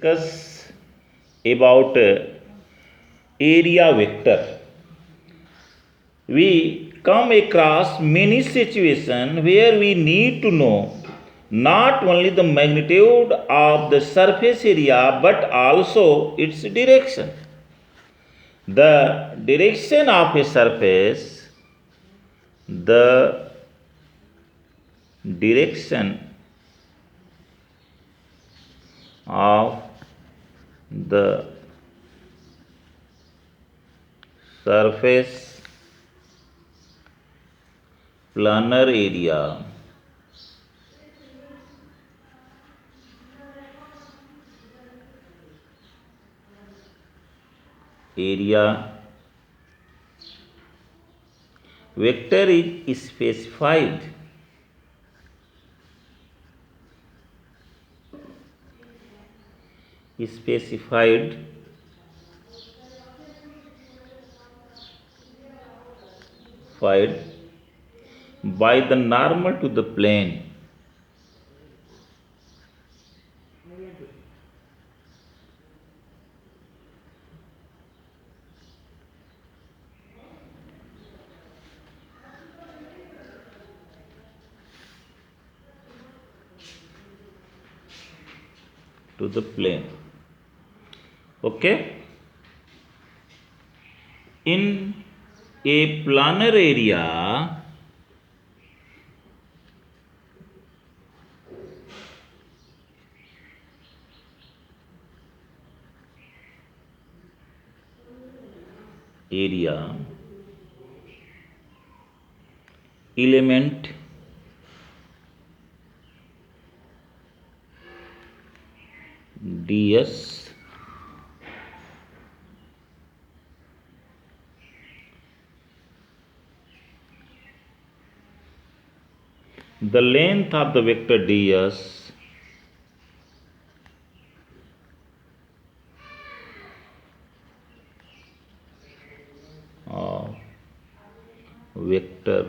Discuss about area vector. We come across many situations where we need to know not only the magnitude of the surface area but also its direction. The direction of a surface, the direction of the surface planar area vector is specified by the normal to the plane to the plane. Okay, in a planar area element ds the length of the vector ds of vector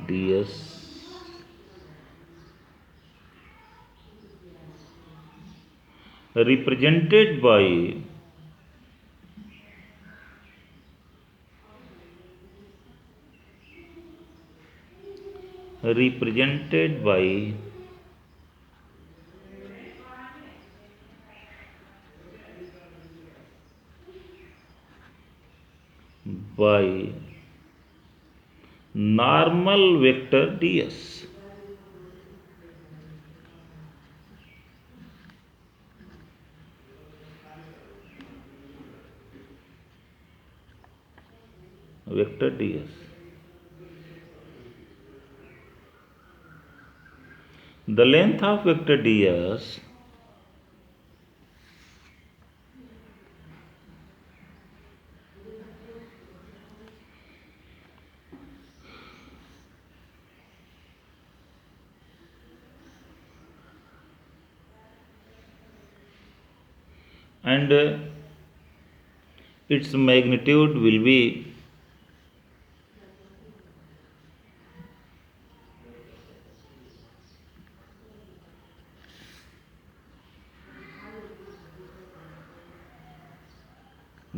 ds represented by represented by by normal vector ds. Vector ds. The length of vector ds and its magnitude will be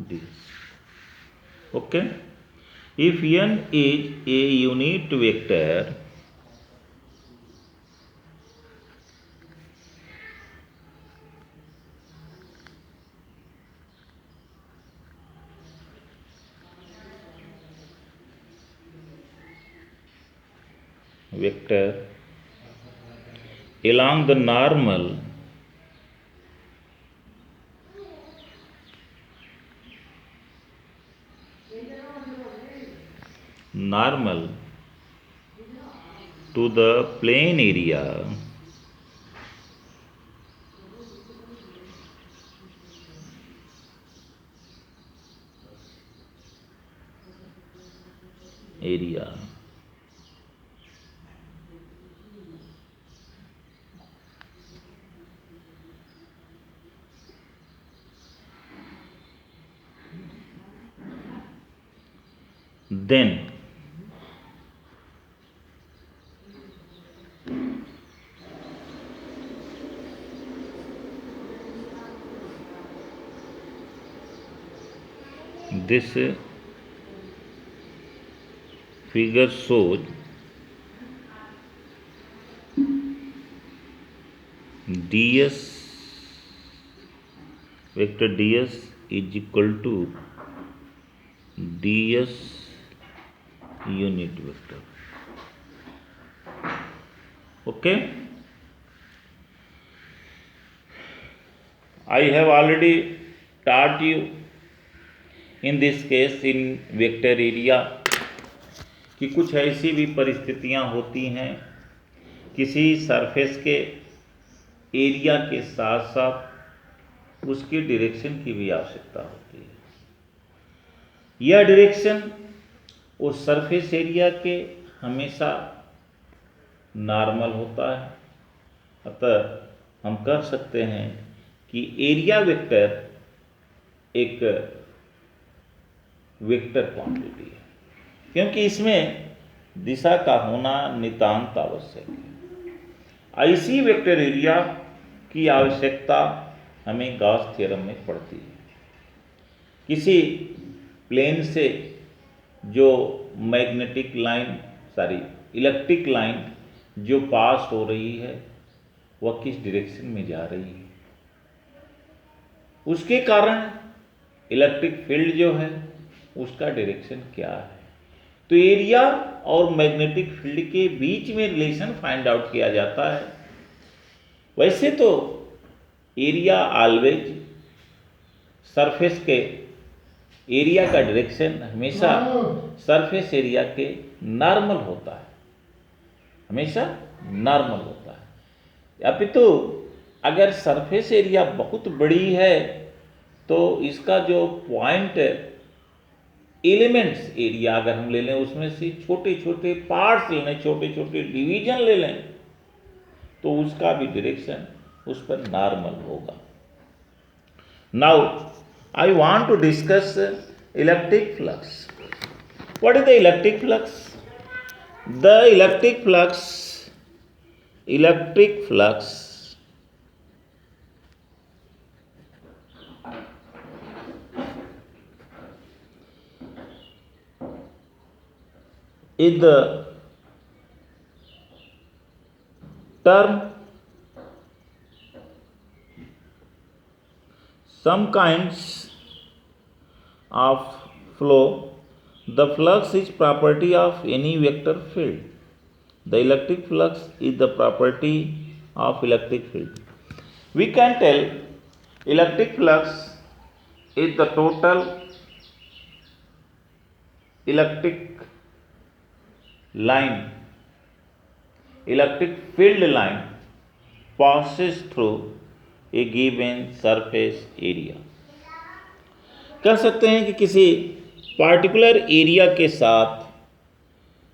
this. Okay, if n is a unit vector along the normal to the plane area then this figure shows ds vector ds is equal to ds unit vector. Okay, I have already taught you in this case in vector area कि कुछ ऐसी भी परिस्थितियां होती हैं किसी surface के area के साथ साथ उसके डायरेक्शन की भी आवश्यकता होती है। यह डायरेक्शन उस सरफेस एरिया के हमेशा नॉर्मल होता है, अतः हम कह सकते हैं कि एरिया वेक्टर एक वेक्टर क्वांटिटी है, क्योंकि इसमें दिशा का होना नितांत आवश्यक है। ऐसी वेक्टर एरिया की आवश्यकता हमें गॉस थ्योरम में पड़ती है। किसी प्लेन से जो इलेक्ट्रिक लाइन जो पास हो रही है वह किस डायरेक्शन में जा रही है, उसके कारण इलेक्ट्रिक फील्ड जो है उसका डायरेक्शन क्या है। तो एरिया और मैग्नेटिक फील्ड के बीच में रिलेशन फाइंड आउट किया जाता है। वैसे तो एरिया ऑलवेज सरफेस के एरिया का डायरेक्शन हमेशा सरफेस एरिया के नॉर्मल होता है, हमेशा नॉर्मल होता है। अपितु अगर सरफेस एरिया बहुत बड़ी है तो इसका जो पॉइंट एलिमेंट्स एरिया अगर हम ले लें, उसमें से छोटे छोटे पार्ट्स ले लें, छोटे छोटे डिवीजन ले लें, तो उसका भी डायरेक्शन उस पर नॉर्मल होगा। Now I want to discuss electric flux. What is the electric flux? The electric flux is the term some kinds of flow. The flux is property of any vector field. The electric flux is the property of electric field. We can tell electric flux is the total electric field line passes through a given surface area. कह सकते हैं कि किसी particular area के साथ,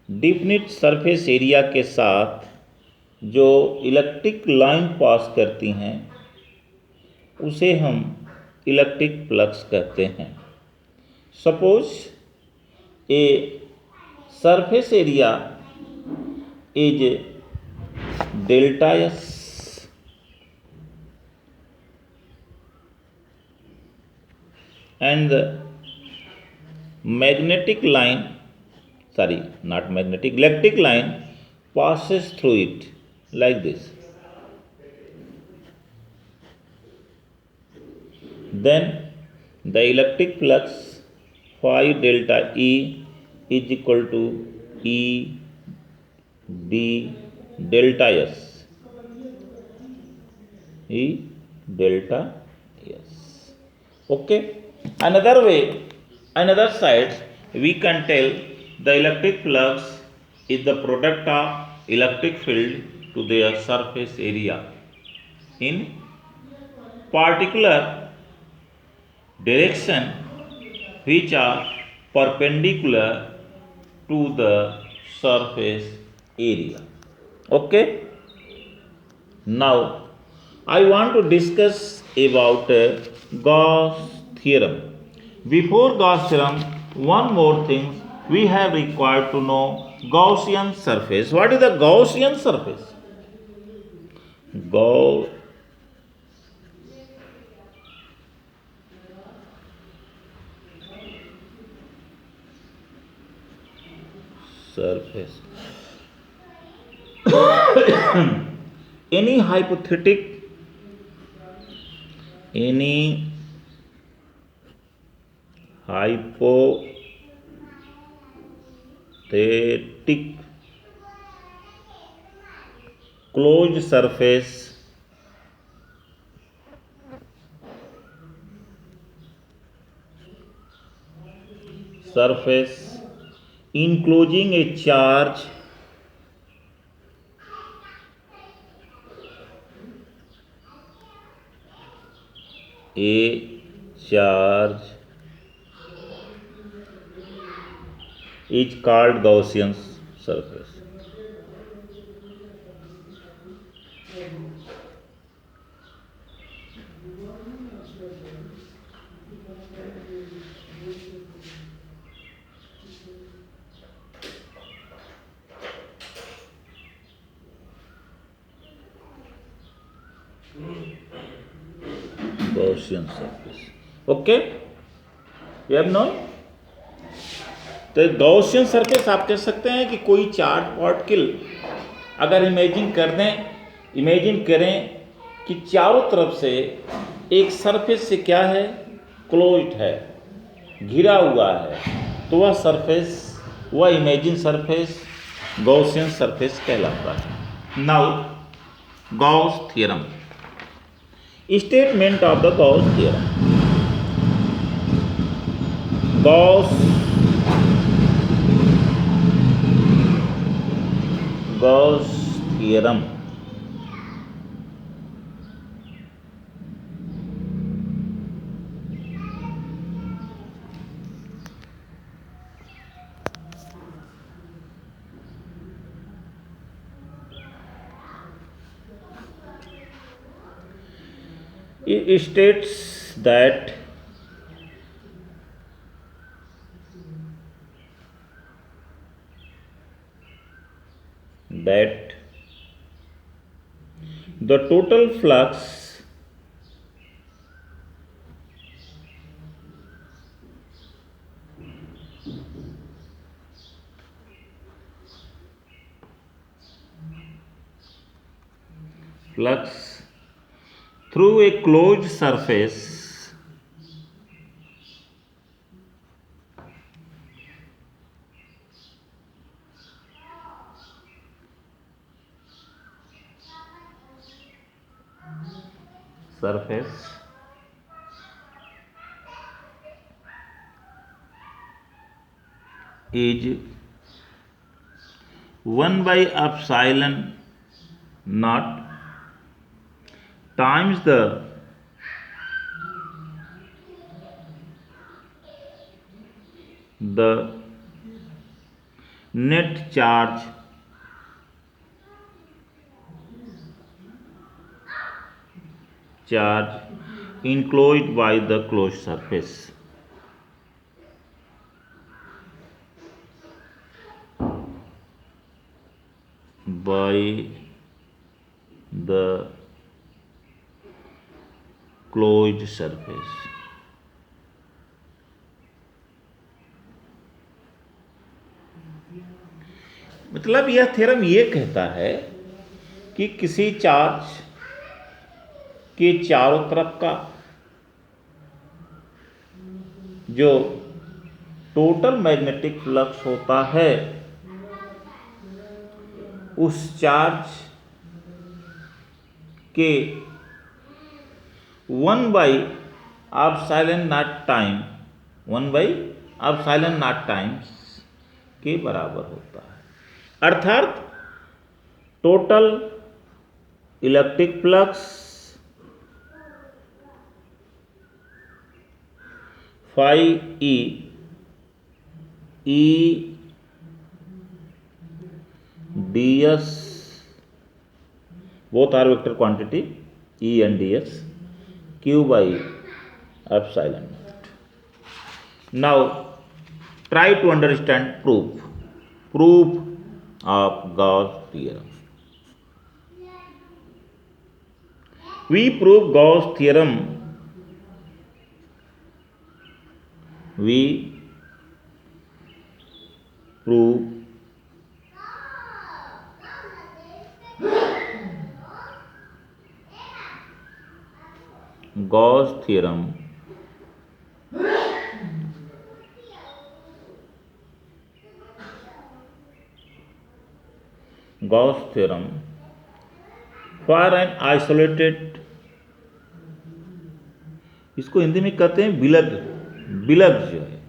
definite surface area के साथ जो इलेक्ट्रिक लाइन पास करती हैं उसे हम इलेक्ट्रिक फ्लक्स कहते हैं। Suppose A surface area is delta S and the electric line passes through it like this. Then the electric flux phi delta E is equal to E d delta S. E delta S. Okay. Another side, we can tell the electric flux is the product of electric field to their surface area in particular direction which are perpendicular to the surface area. Okay. Now I want to discuss about Gauss theorem. Before Gauss theorem, one more thing we have required to know Gaussian surface. What is the Gaussian surface? surface. Any hypothetic, any hypothetic closed surface enclosing a charge is called Gaussian surface. Gaussian surface. Okay, you have known. तो Gaussian surface आप कह सकते हैं कि कोई charge particle अगर imagine करें कि चारों तरफ से एक सरफेस से क्या है, क्लोज्ड है, घिरा हुआ है, तो वह सरफेस, वह इमेजिन सरफेस गॉसियन सरफेस कहलाता है. Now Gauss theorem, statement of the Gauss theorem. Gauss theorem. It states that the total flux through a closed surface is 1 by epsilon naught times the net charge enclosed by the closed surface. By the closed surface. मतलब यह theorem ये कहता है कि किसी charge के चारों तरफ का जो टोटल मैग्नेटिक फ्लक्स होता है, उस चार्ज के 1 बाई एप्सिलॉन नॉट टाइम्स के बराबर होता है. अर्थात total electric flux phi E ds, both are vector quantity, E and ds, q by epsilon naught. Now try to understand proof of Gauss theorem. We prove Gauss theorem. We prove Gauss theorem for an isolated, इसको हिंदी में कहते हैं विलग, विलग जो है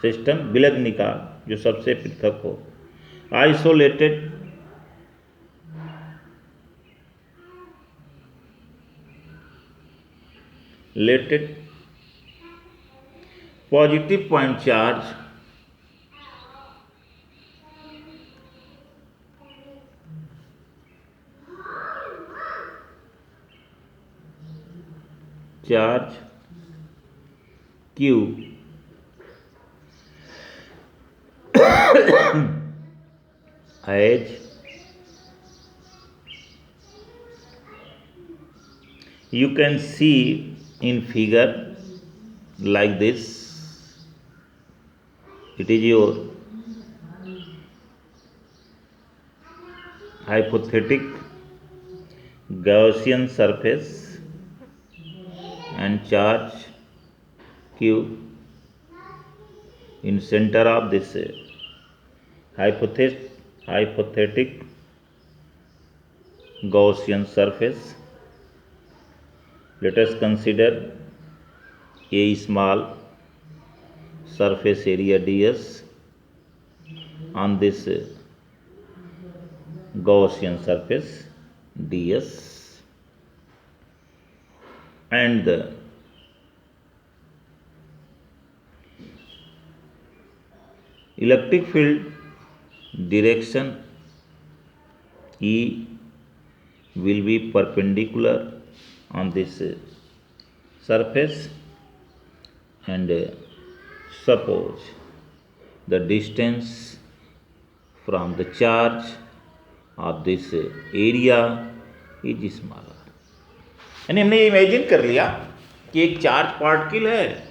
system, विलग्निका जो सबसे पृथक हो, आइसोलेटेड लेटेड positive point charge Q as you can see in figure like this. It is your hypothetic Gaussian surface and charge Q in center of this hypothetic Gaussian surface. Let us consider a small surface area ds on this Gaussian surface ds, and the electric field direction E will be perpendicular on this surface, and suppose the distance from the charge of this area is smaller. यानी हमने ये imagine कर लिया कि एक charge particle है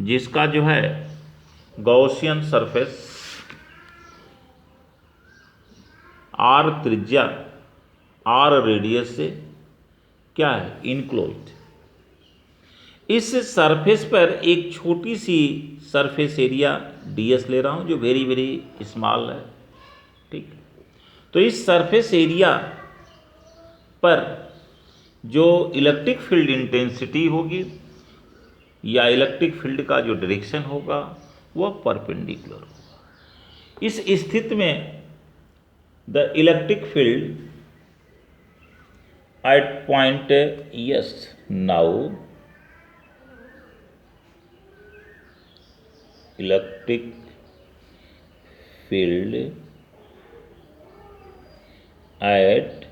जिसका जो है गॉसियन सरफेस आर त्रिज्या, आर रेडियस से क्या है, इनक्लोज्ड। इस सरफेस पर एक छोटी सी सरफेस एरिया ds ले रहा हूं जो वेरी वेरी स्मॉल है, ठीक। तो इस सरफेस एरिया पर जो इलेक्ट्रिक फील्ड इंटेंसिटी होगी या इलेक्ट्रिक फील्ड का जो डायरेक्शन होगा वह परपेंडिकुलर होगा। इस स्थिति में the electric field at point S, now electric field at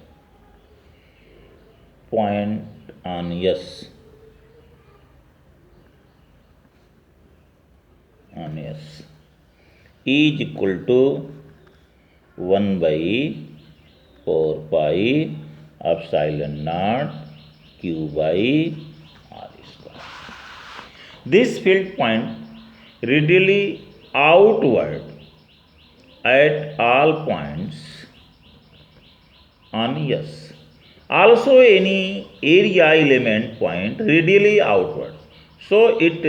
point on S is equal to 1 by 4 pi epsilon naught q by r square. This field point radially outward at all points on S. Also any area element point radially outward, so it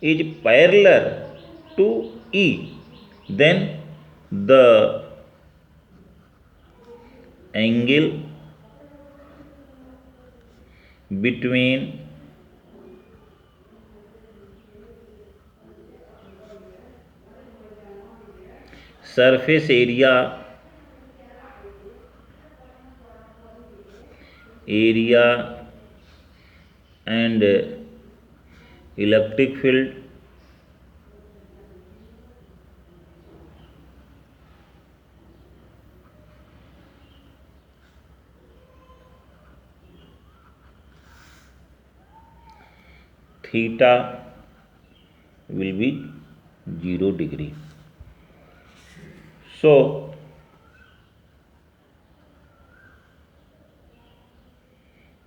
is parallel to E. Then the angle between surface area and electric field theta will be 0 degree. So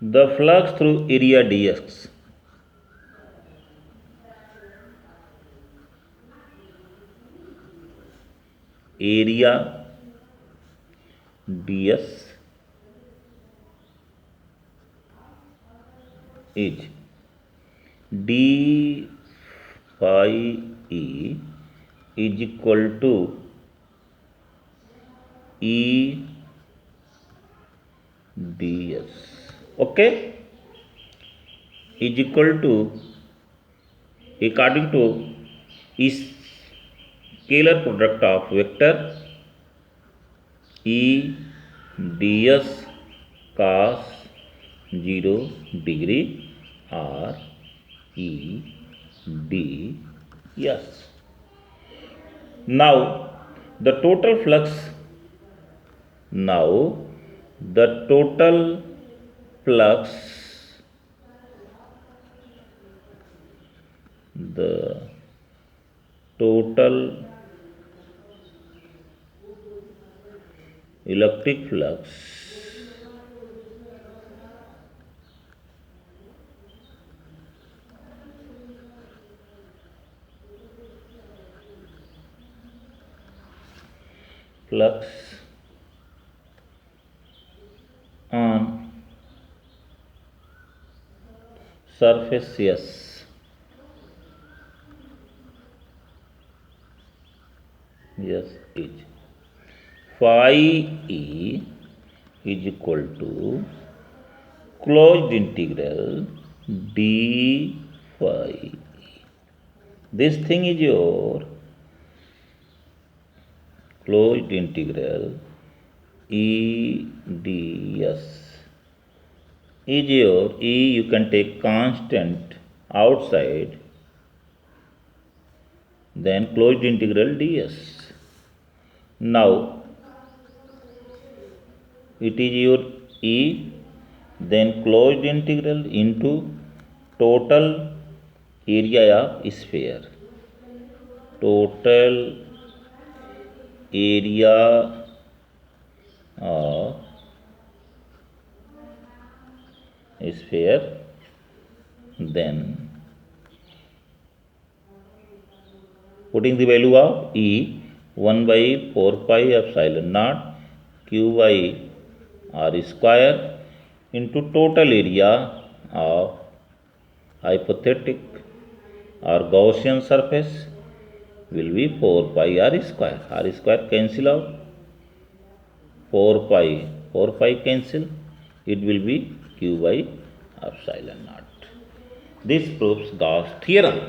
the flux through area dx is d phi e is equal to e ds. Okay, is equal to, according to, is scalar product of vector e ds cos 0 degree or e ds. Now the total flux, now the total flux, the total electric flux on surface S is phi e is equal to closed integral d phi e. This thing is your closed integral e ds is your e, you can take constant outside, then closed integral ds. Now it is your e, then closed integral into total area of sphere, total area of sphere, then putting the value of e 1 by 4 pi epsilon naught q by r square into total area of hypothetic or Gaussian surface will be 4 pi r square cancel out, 4 pi cancel, it will be q by epsilon naught. This proves Gauss theorem.